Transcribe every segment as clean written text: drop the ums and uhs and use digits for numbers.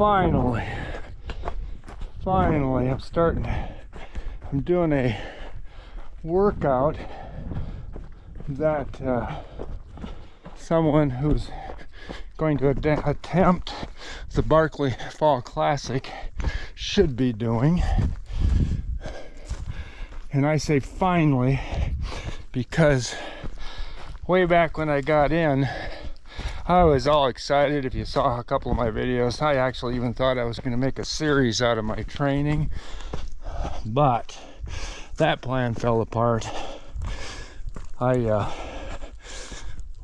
finally, I'm doing a workout that someone who's going to attempt the Barkley Fall Classic should be doing. And I say finally because way back when I got in, I was all excited. If you saw a couple of my videos, I actually even thought I was going to make a series out of my training, but that plan fell apart. I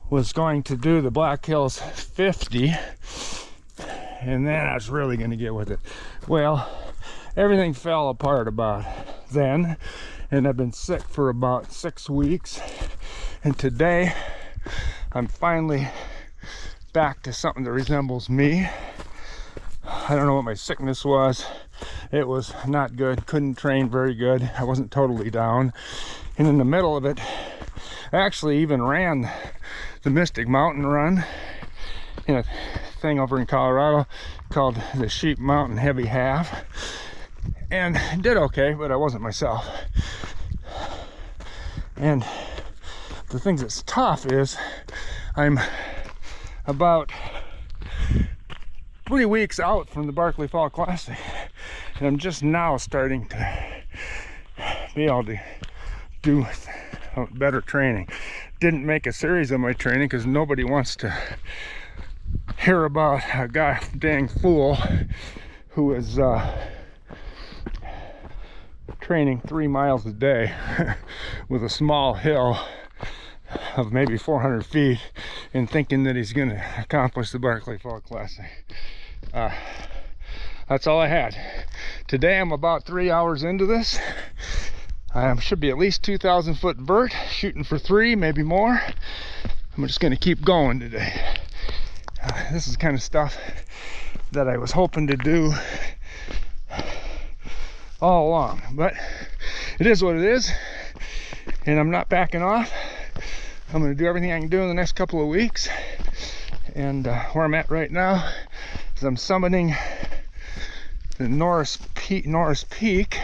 was going to do the Black Hills 50, and then I was really going to get with it. Well, everything fell apart about then, and I've been sick for about 6 weeks, and today I'm finally back to something that resembles me. I don't know what my sickness was. It was not good. Couldn't train very good. I wasn't totally down. And in the middle of it, I actually even ran the Mystic Mountain Run in a thing over in Colorado called the Sheep Mountain Heavy Half, and did okay, but I wasn't myself. And the thing that's tough is I'm about 3 weeks out from the Barkley Fall Classic, and I'm just now starting to be able to do better training. Didn't make a series of my training because nobody wants to hear about a guy dang fool who is training 3 miles a day with a small hill of maybe 400 feet and thinking that he's going to accomplish the Barkley Fall Classic. That's all I had. Today I'm about 3 hours into this. I should be at least 2,000 foot vert, shooting for 3, maybe more. I'm just going to keep going today. This is the kind of stuff that I was hoping to do all along, but it is what it is, and I'm not backing off. I'm going to do everything I can do in the next couple of weeks, and where I'm at right now is I'm summiting the Norris Peak,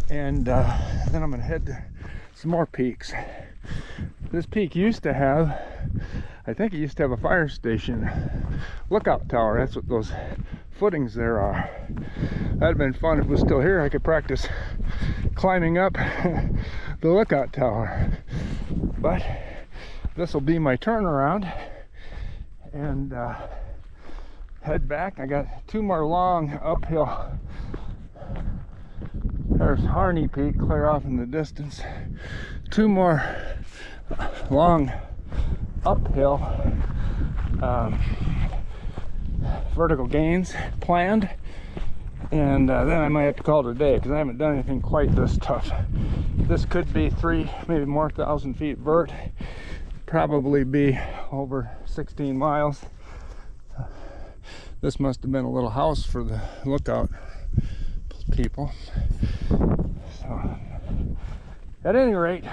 and then I'm going to head to some more peaks. This peak used to have, I think it used to have a fire station lookout tower. That's what those footings there are. That'd have been fun if it was still here. I could practice climbing up the lookout tower. But this will be my turnaround, and head back. I got 2 more long uphill. There's Harney Peak clear off in the distance. 2 more long uphill vertical gains planned, and then I might have to call it a day because I haven't done anything quite this tough. This could be 3, maybe more 1,000 feet vert, probably be over 16 miles. This must have been a little house for the lookout people. So at any rate,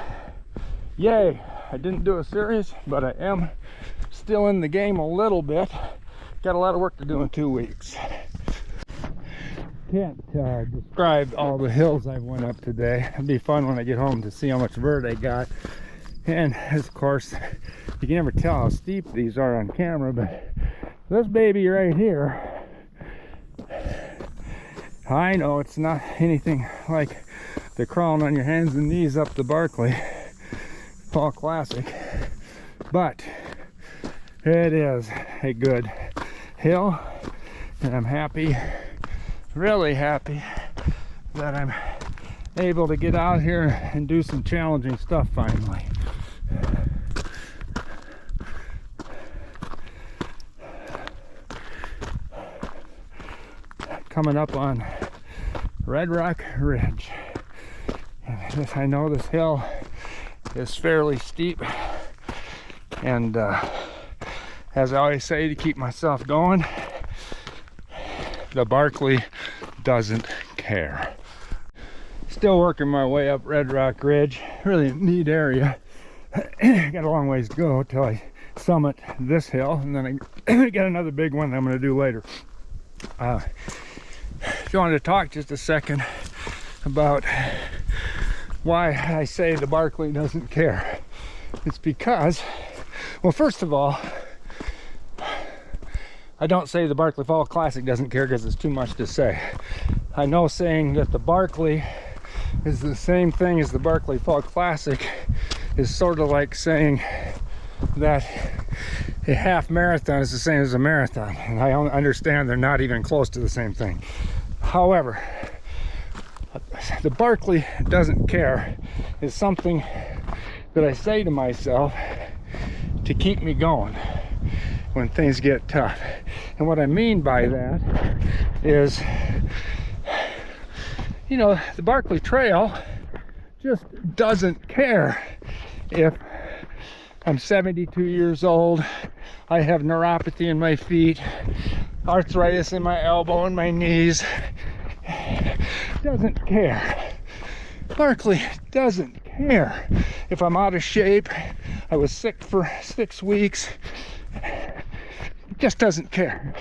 yay, I didn't do a series, but I am still in the game a little bit. Got a lot of work to do in 2 weeks. Can't describe all the hills I went up today. It'd be fun when I get home to see how much vert I got. And of course, you can never tell how steep these are on camera, but this baby right here, I know it's not anything like the crawling on your hands and knees up the Barkley Fall Classic, but it is a good hill, and I'm happy, really happy, that I'm able to get out here and do some challenging stuff finally. Coming up on Red Rock Ridge. And this, I know this hill is fairly steep, and as I always say, to keep myself going, the Barkley doesn't care. Still working my way up Red Rock Ridge. Really neat area. Got a long ways to go till I summit this hill, and then I got another big one that I'm going to do later. If you wanted to talk just a second about why I say the Barkley doesn't care, it's because, well, first of all, I don't say the Barkley Fall Classic doesn't care because it's too much to say. I know saying that the Barkley is the same thing as the Barkley Fall Classic is sort of like saying that a half marathon is the same as a marathon, and I understand they're not even close to the same thing. However, the Barkley doesn't care is something that I say to myself to keep me going when things get tough. And what I mean by that is, you know, the Barkley Trail just doesn't care if I'm 72 years old, I have neuropathy in my feet, arthritis in my elbow and my knees. Doesn't care. Barkley doesn't care if I'm out of shape, I was sick for 6 weeks. It just doesn't care.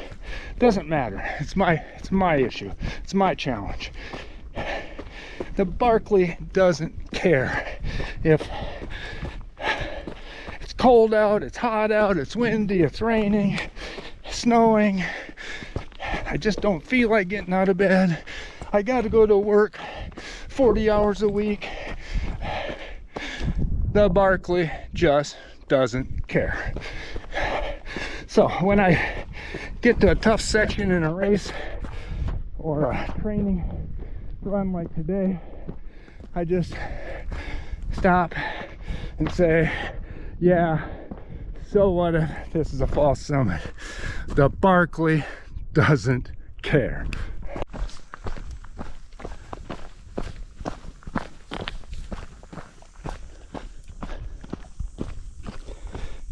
Doesn't matter. It's my issue. It's my challenge. The Barkley doesn't care if it's cold out, it's hot out, it's windy, it's raining, snowing. I just don't feel like getting out of bed. I got to go to work 40 hours a week. The Barkley just doesn't care. So when I get to a tough section in a race or a training run like today, I just stop and say, yeah, so what if this is a false summit? The Barkley doesn't care.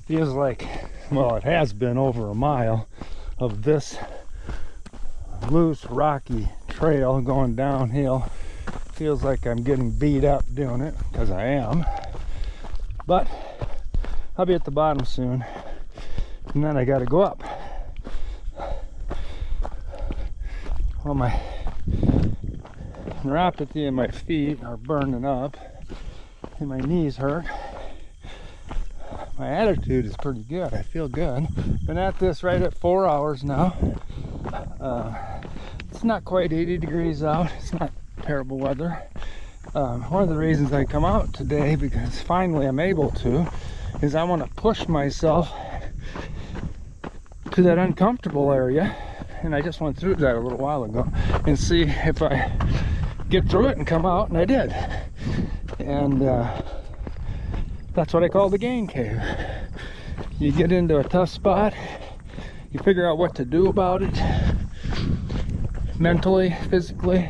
Feels like, well, it has been over a mile of this loose rocky trail going downhill. Feels like I'm getting beat up doing it, because I am, but I'll be at the bottom soon, and then I got to go up. Well, my neuropathy in my feet are burning up and my knees hurt. My attitude is pretty good. I feel good. Been at this right at 4 hours now. It's not quite 80 degrees out. It's not terrible weather. One of the reasons I come out today, because finally I'm able to, is I want to push myself to that uncomfortable area, and I just went through that a little while ago, and see if I get through it and come out, and I did. And that's what I call the gain cave. You get into a tough spot, you figure out what to do about it, mentally, physically,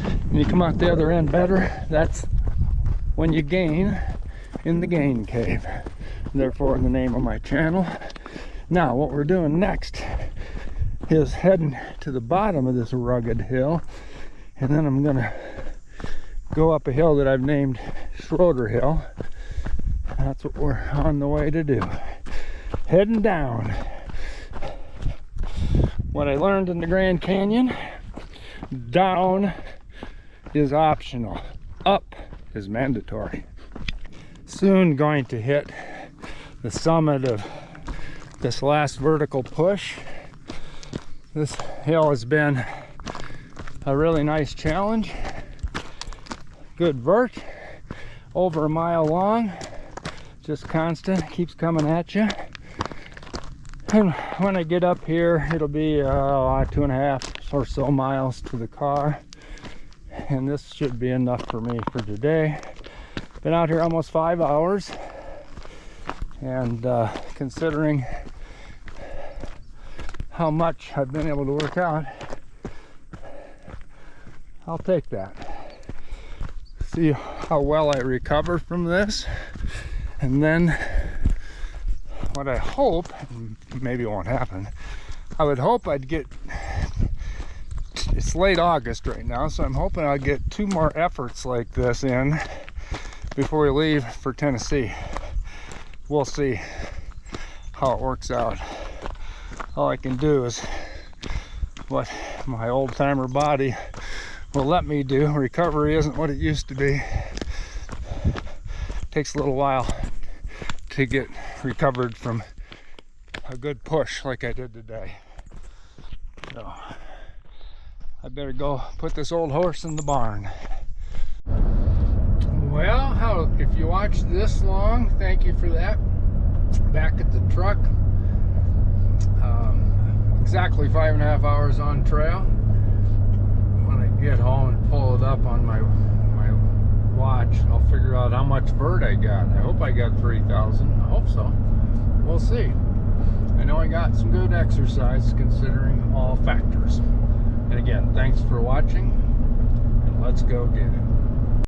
and you come out the other end better. That's when you gain in the gain cave. Therefore, the name of my channel. Now, what we're doing next is heading to the bottom of this rugged hill, and then I'm gonna go up a hill that I've named Schroeder Hill. That's what we're on the way to do. Heading down. What I learned in the Grand Canyon, down is optional, up is mandatory. Soon going to hit the summit of this last vertical push. This hill has been a really nice challenge. Good vert, over a mile long, just constant, keeps coming at you. And when I get up here, it'll be 2.5 or so miles to the car, and this should be enough for me for today. Been out here almost 5 hours, and considering how much I've been able to work out, I'll take that. See how well I recover from this, and then what I hope, maybe it won't happen, I would hope I'd get, it's late August right now, so I'm hoping I'll get 2 more efforts like this in before we leave for Tennessee. We'll see. how it works out. All I can do is what my old-timer body will let me do. Recovery isn't what it used to be. Takes a little while to get recovered from a good push like I did today. So I better go put this old horse in the barn. Well, if you watched this long, thank you for that. Back at the truck, exactly 5.5 hours on trail. When I get home and pull it up on my watch, I'll figure out how much vert I got. I hope I got 3,000. I hope so. We'll see. I know I got some good exercise considering all factors. And again, thanks for watching, and let's go get it.